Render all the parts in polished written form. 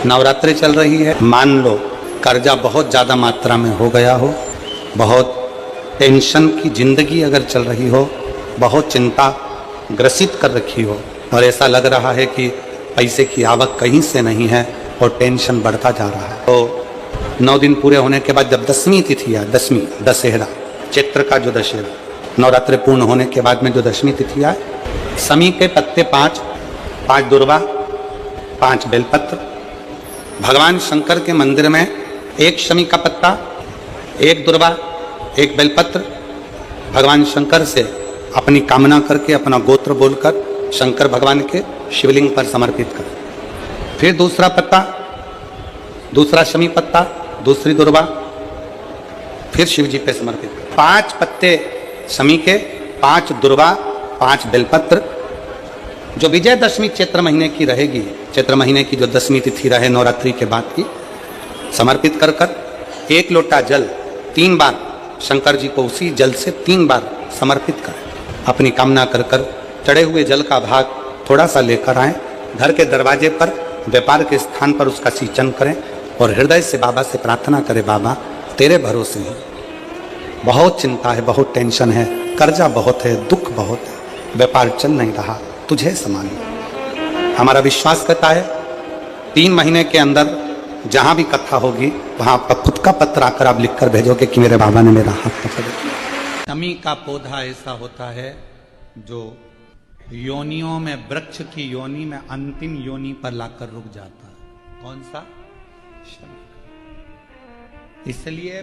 नवरात्रि चल रही है, मान लो कर्जा बहुत ज़्यादा मात्रा में हो गया हो, बहुत टेंशन की जिंदगी अगर चल रही हो, बहुत चिंता ग्रसित कर रखी हो और ऐसा लग रहा है कि पैसे की आवक कहीं से नहीं है और टेंशन बढ़ता जा रहा है, तो 9 दिन पूरे होने के बाद जब 10वीं तिथि है, 10वीं दशहरा, चैत्र का जो दशहरा, नवरात्रि पूर्ण होने के बाद में जो 10वीं तिथि है, शमी के पत्ते 5 दुर्वा, 5 बेलपत्र, भगवान शंकर के मंदिर में 1 शमी का पत्ता, 1 दुर्वा, 1 बेलपत्र भगवान शंकर से अपनी कामना करके, अपना गोत्र बोलकर शंकर भगवान के शिवलिंग पर समर्पित करें। फिर दूसरा पत्ता, दूसरा शमी पत्ता, दूसरी दुर्वा, फिर शिव जी पे समर्पित करें। 5 पत्ते शमी के, 5 दुर्वा, 5 बेलपत्र, जो विजयदशमी चैत्र महीने की रहेगी, चैत्र महीने की जो 10वीं तिथि रहे नवरात्रि के बाद की, समर्पित कर कर 1 लोटा जल 3 बार शंकर जी को उसी जल से 3 बार समर्पित करें। अपनी कामना कर कर चढ़े हुए जल का भाग थोड़ा सा लेकर आएं, घर के दरवाजे पर, व्यापार के स्थान पर उसका सिंचन करें और हृदय से बाबा से प्रार्थना करें, बाबा तेरे भरोसे ही बहुत चिंता है, बहुत टेंशन है, कर्जा बहुत है, दुख बहुत है, व्यापार चल नहीं रहा, तुझे संभालो। हमारा विश्वास करता है 3 महीने के अंदर जहां भी कथा होगी वहां आपका खुद का पत्र आकर आप लिखकर भेजोगे कि मेरे बाबा ने मेरा हाथ पकड़ लिया। शमी का पौधा ऐसा होता है जो योनियों में, वृक्ष की योनि में अंतिम योनि पर लाकर रुक जाता है। कौन सा? शमी। इसलिए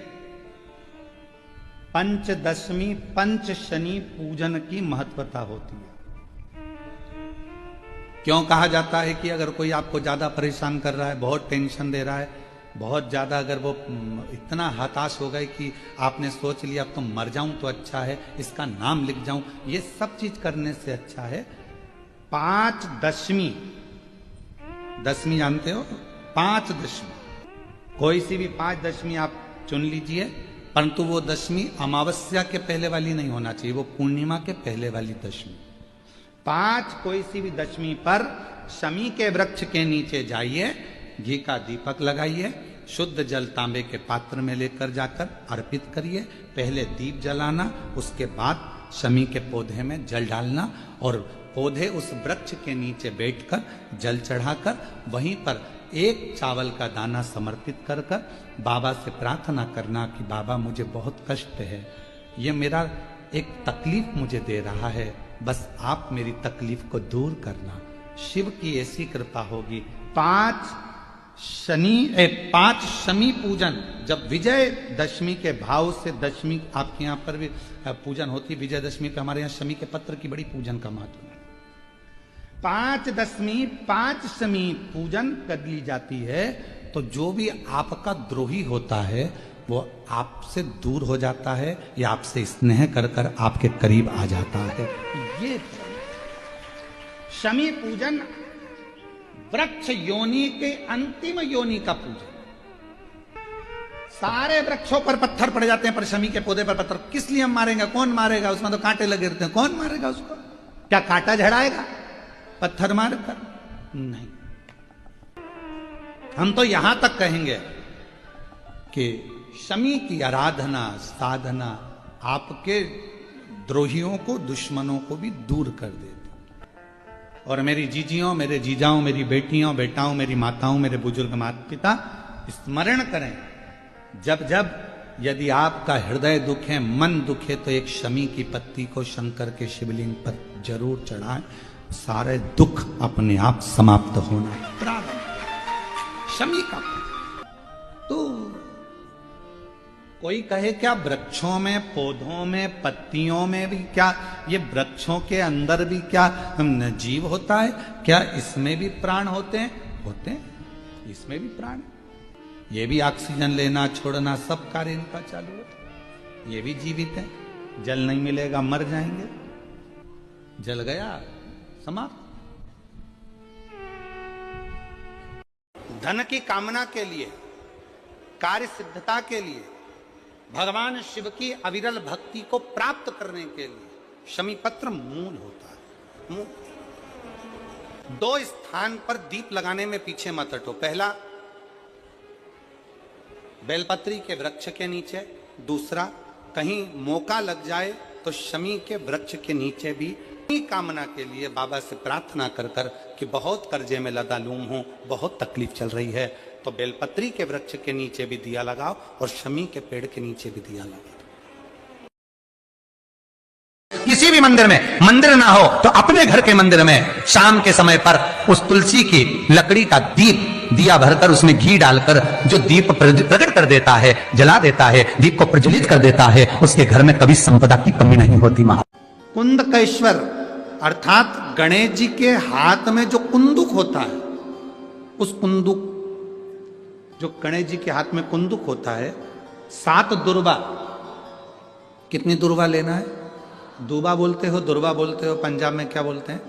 पंचदशमी, पंच शनि पूजन की महत्वता होती है। क्यों कहा जाता है कि अगर कोई आपको ज्यादा परेशान कर रहा है, बहुत टेंशन दे रहा है, बहुत ज्यादा अगर वो इतना हताश हो गए कि आपने सोच लिया अब तो मर जाऊं तो अच्छा है, इसका नाम लिख जाऊं, ये सब चीज करने से अच्छा है 5 दशमी, दशमी जानते हो, 5 दशमी, कोई सी भी 5 दशमी आप चुन लीजिए, परंतु वो दशमी अमावस्या के पहले वाली नहीं होना चाहिए, वो पूर्णिमा के पहले वाली दशमी। 5 कोई सी भी दशमी पर शमी के वृक्ष के नीचे जाइए, घी का दीपक लगाइए, शुद्ध जल तांबे के पात्र में लेकर जाकर अर्पित करिए, पहले दीप जलाना, उसके बाद शमी के पौधे में जल डालना और पौधे उस वृक्ष के नीचे बैठकर जल चढ़ाकर वहीं पर 1 चावल का दाना समर्पित कर कर बाबा से प्रार्थना करना कि बाबा मुझे बहुत कष्ट है, ये मेरा एक तकलीफ मुझे दे रहा है, बस आप मेरी तकलीफ को दूर करना। शिव की ऐसी कृपा होगी। 5 शमी पूजन, जब विजय दशमी के भाव से, दशमी आपके यहाँ पर भी पूजन होती है, विजयदशमी पे हमारे यहाँ शमी के पत्र की बड़ी पूजन का महत्व है। 5 दशमी, 5 शमी पूजन कर ली जाती है, तो जो भी आपका द्रोही होता है वो आपसे दूर हो जाता है या आपसे स्नेह कर कर आपके करीब आ जाता है। ये शमी पूजन वृक्ष योनि के अंतिम योनि का पूजन। सारे वृक्षों पर पत्थर पड़ जाते हैं, पर शमी के पौधे पर पत्थर किस लिए हम मारेंगे? कौन मारेगा? उसमें तो कांटे लगे रहते हैं, कौन मारेगा उसको? क्या कांटा झड़ाएगा पत्थर मारकर? नहीं। हम तो यहां तक कहेंगे कि शमी की आराधना, साधना आपके द्रोहियों को, दुश्मनों को भी दूर कर देती। और मेरी जीजियों, मेरे जीजाओं, मेरी बेटियों, बेटाओं, मेरी माताओं, मेरे बुजुर्ग माता पिता स्मरण करें, जब जब यदि आपका हृदय दुख है, मन दुख है, तो एक शमी की पत्ती को शंकर के शिवलिंग पर जरूर चढ़ाएं, सारे दुख अपने आप समाप्त होना प्रारंभ। शमी का तो कोई कहे क्या वृक्षों में, पौधों में, पत्तियों में भी क्या, ये वृक्षों के अंदर भी क्या जीव होता है? क्या इसमें भी प्राण होते हैं? होते हैं, इसमें भी प्राण है। ये भी ऑक्सीजन लेना, छोड़ना, सब कार्य इनका चालू है, ये भी जीवित है। जल नहीं मिलेगा मर जाएंगे, जल गया समाप्त। धन की कामना के लिए, कार्य सिद्धता के लिए, भगवान शिव की अविरल भक्ति को प्राप्त करने के लिए शमी पत्र मूल होता है। मूल 2 स्थान पर दीप लगाने में पीछे मत हटो। पहला बेलपत्री के वृक्ष के नीचे, दूसरा कहीं मौका लग जाए तो शमी के वृक्ष के नीचे भी कामना के लिए बाबा से प्रार्थना कर कर कि बहुत कर्जे में लदालूम हूं, बहुत तकलीफ चल रही है, तो बेलपत्री के वृक्ष के नीचे भी दिया लगाओ और शमी के पेड़ के नीचे भी दिया लगाओ। किसी भी मंदिर में मंदिर ना हो तो अपने घर के मंदिर में शाम के समय पर उस तुलसी की लकड़ी का दीप दिया भरकर उसमें घी डालकर जो दीप प्रकट कर देता है, जला देता है, दीप को प्रज्वलित कर देता है, उसके घर में कभी संपदा की कमी नहीं होती। कुंदकेश्वर अर्थात गणेश जी के हाथ में जो कुंदुक होता है, उस कुंदुक, जो गणेश जी के हाथ में कुंदुक होता है, 7 दुर्वा, कितनी दुर्वा लेना है? दुबा बोलते हो, दुर्वा बोलते हो, पंजाब में क्या बोलते हैं?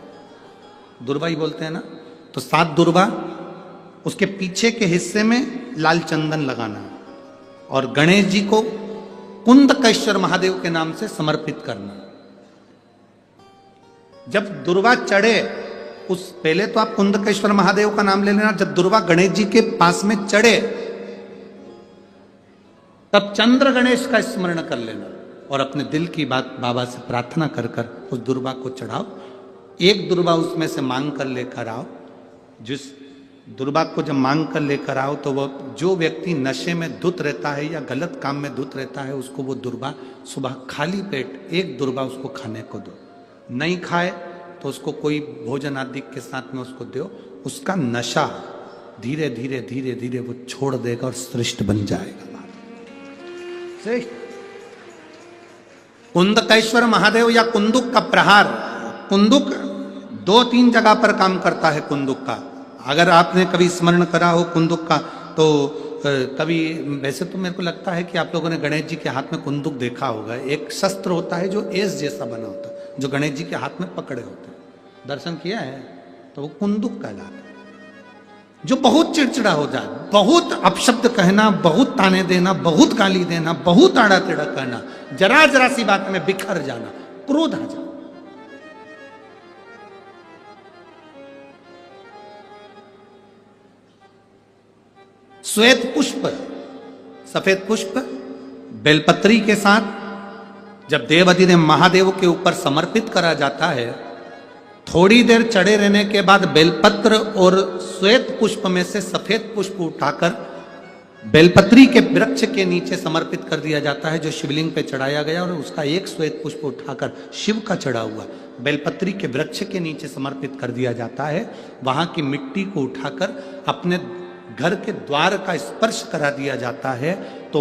दुर्वा ही बोलते हैं ना। तो 7 दुर्वा, उसके पीछे के हिस्से में लाल चंदन लगाना और गणेश जी को कुंदकेश्वर महादेव के नाम से समर्पित करना। जब दुर्वा चढ़े, उस पहले तो आप कुंदकेश्वर महादेव का नाम ले लेना, जब दुर्वा गणेश जी के पास में चढ़े तब चंद्र गणेश का स्मरण कर लेना और अपने दिल की बात बाबा से प्रार्थना कर कर उस दुर्वा को चढ़ाओ। एक दुर्वा उसमें से मांग कर लेकर आओ। जिस दुर्वा को जब मांग कर लेकर आओ तो वह, जो व्यक्ति नशे में धुत रहता है या गलत काम में धुत रहता है, उसको वो दुर्वा सुबह खाली पेट एक दुर्वा उसको खाने को दो। नहीं खाए तो उसको कोई भोजन आदि के साथ में उसको दो। उसका नशा धीरे धीरे धीरे धीरे वो छोड़ देगा और श्रेष्ठ बन जाएगा। श्रेष्ठ कुंदकेश्वर महादेव या कुंदुक का प्रहार, कुंदुक 2-3 जगह पर काम करता है। कुंदुक का अगर आपने कभी स्मरण करा हो कुंदुक का, तो कभी, वैसे तो मेरे को लगता है कि आप लोगों ने गणेश जी के हाथ में कुंदुक देखा होगा। एक शस्त्र होता है जो एस जैसा बना होता है, जो गणेश जी के हाथ में पकड़े होते हैं, दर्शन किया है? तो वो कुंदुक कहलाता है। जो बहुत चिड़चिड़ा हो जाए, बहुत अपशब्द कहना, बहुत ताने देना, बहुत गाली देना, बहुत आड़ा टेढ़ा कहना, जरा जरा सी बात में बिखर जाना, क्रोध आ जाना। श्वेत पुष्प, सफेद पुष्प बेलपत्री के साथ जब देवाधिदेव महादेव के ऊपर समर्पित करा जाता है, थोड़ी देर चढ़े रहने के बाद बेलपत्र और श्वेत पुष्प में से सफेद पुष्प उठाकर बेलपत्री के वृक्ष के नीचे समर्पित कर दिया जाता है, जो शिवलिंग पे चढ़ाया गया, और उसका एक श्वेत पुष्प उठाकर शिव का चढ़ा हुआ बेलपत्री के वृक्ष के नीचे समर्पित कर दिया जाता है। वहां की मिट्टी को उठाकर अपने घर के द्वार का स्पर्श करा दिया जाता है। तो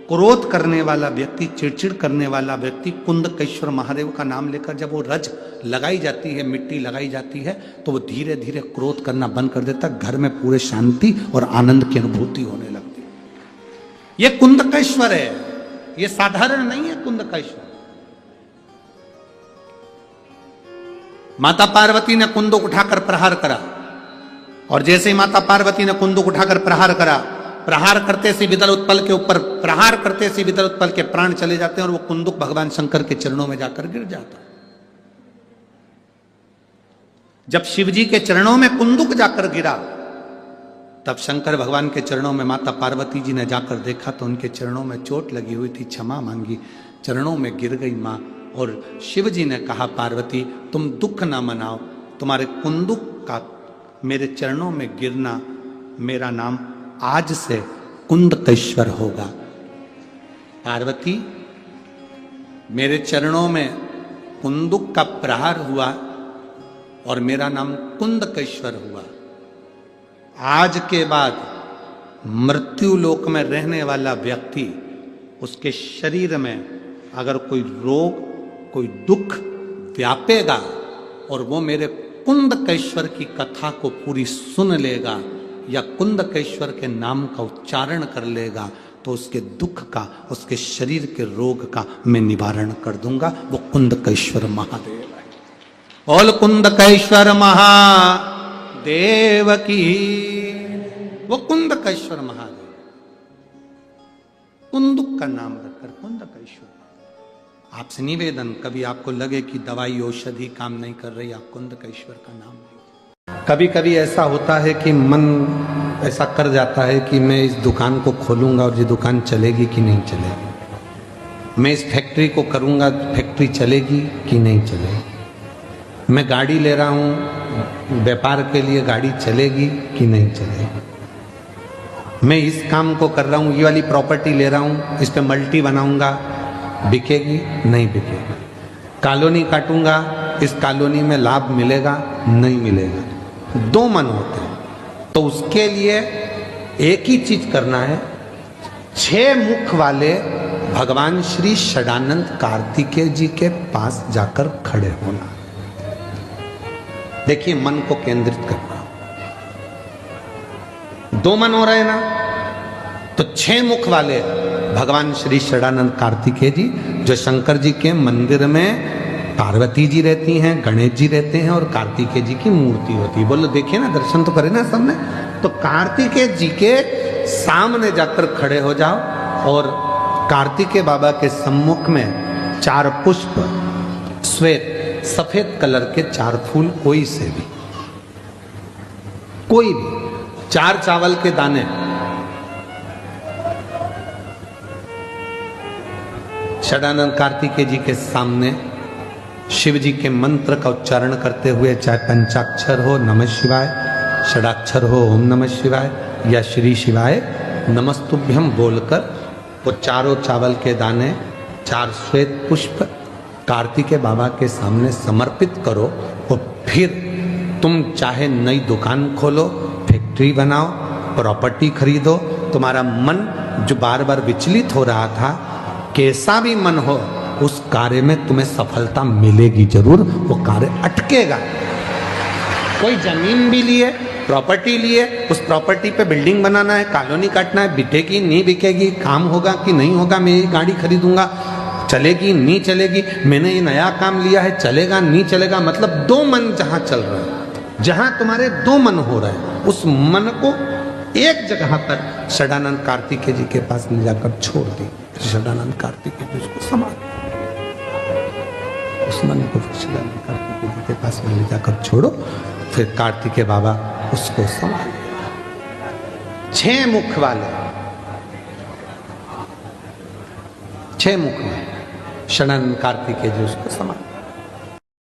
क्रोध करने वाला व्यक्ति, चिड़चिड़ करने वाला व्यक्ति कुंदकेश्वर महादेव का नाम लेकर जब वो रज लगाई जाती है, मिट्टी लगाई जाती है, तो वो धीरे धीरे क्रोध करना बंद कर देता है। घर में पूरे शांति और आनंद की अनुभूति होने लगती है। ये कुंदकेश्वर है, ये साधारण नहीं है। कुंदकेश्वर, माता पार्वती ने कुंदुक उठाकर प्रहार करा, और जैसे ही माता पार्वती ने कुंदुक उठाकर प्रहार करा, प्रहार करते से विदल उत्पल के ऊपर प्रहार करते से विदल उत्पल के प्राण चले जाते हैं और वो कुंदुक भगवान शंकर के चरणों में जाकर गिर जाता है। जब शिवजी के चरणों में कुंदुक जाकर गिरा, तब शंकर भगवान के चरणों में माता पार्वती जी ने जाकर देखा तो उनके चरणों में चोट लगी हुई थी, क्षमा मांगी, चरणों में गिर गई मां। और शिव जी ने कहा, पार्वती तुम दुख ना मनाओ, तुम्हारे कुंदुक का मेरे चरणों में गिरना, मेरा नाम आज से कुंदकेश्वर होगा। पार्वती, मेरे चरणों में कुंदुक का प्रहार हुआ और मेरा नाम कुंदकेश्वर हुआ। आज के बाद मृत्यु लोक में रहने वाला व्यक्ति, उसके शरीर में अगर कोई रोग, कोई दुख व्यापेगा और वो मेरे कुंदकेश्वर की कथा को पूरी सुन लेगा या कुंदकेश्वर के नाम का उच्चारण कर लेगा, तो उसके दुख का, उसके शरीर के रोग का मैं निवारण कर दूंगा। वो कुंदकेश्वर महादेव है। बोल कुंदकेश्वर महादेव की। वो कुंदकेश्वर महादेव, कुंदुक का नाम रखकर कुंदकेश्वर। आपसे निवेदन, कभी आपको लगे कि दवाई औषधि काम नहीं कर रही, आप कुंदकेश्वर का नाम लें। कभी कभी ऐसा होता है कि मन ऐसा कर जाता है कि मैं इस दुकान को खोलूंगा और ये दुकान चलेगी कि नहीं चलेगी, मैं इस फैक्ट्री को करूंगा, फैक्ट्री चलेगी कि नहीं चलेगी, मैं गाड़ी ले रहा हूं व्यापार के लिए, गाड़ी चलेगी कि नहीं चलेगी, मैं इस काम को कर रहा हूं, ये वाली प्रॉपर्टी ले रहा हूं, इस पे मल्टी बनाऊंगा, बिकेगी नहीं बिकेगी, कॉलोनी काटूंगा, इस कॉलोनी में लाभ मिलेगा नहीं मिलेगा। दो मन होते हैं, तो उसके लिए एक ही चीज करना है, 6 मुख वाले भगवान श्री षडानंद कार्तिकेय जी के पास जाकर खड़े होना। देखिए, मन को केंद्रित करना। 2 मन हो रहे ना, तो 6 मुख वाले भगवान श्री षडानंद कार्तिकेय जी, जो शंकर जी के मंदिर में पार्वती जी रहती हैं, गणेश जी रहते हैं और कार्तिकेय जी की मूर्ति होती है। बोलो देखिए ना, दर्शन तो करें ना सबने। तो कार्तिकेय जी के सामने जाकर खड़े हो जाओ और कार्तिकेय बाबा के सम्मुख में 4 पुष्प, श्वेत सफेद कलर के 4 फूल, कोई से भी, कोई भी, 4 चावल के दाने, षडानंद कार्तिकेय जी के सामने शिव जी के मंत्र का उच्चारण करते हुए, चाहे पंचाक्षर हो नमः शिवाय, षडाक्षर हो ओम नमः शिवाय या श्री शिवाय नमस्तुभ्यम बोलकर वो 4 चावल के दाने, 4 श्वेत पुष्प कार्तिकेय बाबा के सामने समर्पित करो। और फिर तुम चाहे नई दुकान खोलो, फैक्ट्री बनाओ, प्रॉपर्टी खरीदो, तुम्हारा मन जो बार बार विचलित हो रहा था, कैसा भी मन हो, उस कार्य में तुम्हें सफलता मिलेगी जरूर, वो कार्य अटकेगा। कोई जमीन भी लिए, प्रॉपर्टी लिए, उस प्रॉपर्टी पे बिल्डिंग बनाना है, कॉलोनी काटना है, बिकेगी नहीं बिकेगी, काम होगा कि नहीं होगा, मैं ये गाड़ी खरीदूंगा, चलेगी नहीं चलेगी, मैंने ये नया काम लिया है, चलेगा नहीं चलेगा। मतलब 2 मन जहां चल रहे हैं, जहां तुम्हारे 2 मन हो रहे हैं, उस मन को एक जगह पर षडानंद कार्तिकेय जी के पास ले जाकर छोड़ दी। षडानंद कार्तिकेय जी उसको संभाल, उस मन को षडानंद कार्तिकेय जी के पास में ले जाकर छोड़ो, फिर कार्तिकेय बाबा उसको संभाल। 6 मुख वाले, 6 मुख वाले षडानंद कार्तिकेय जी उसको संभाल।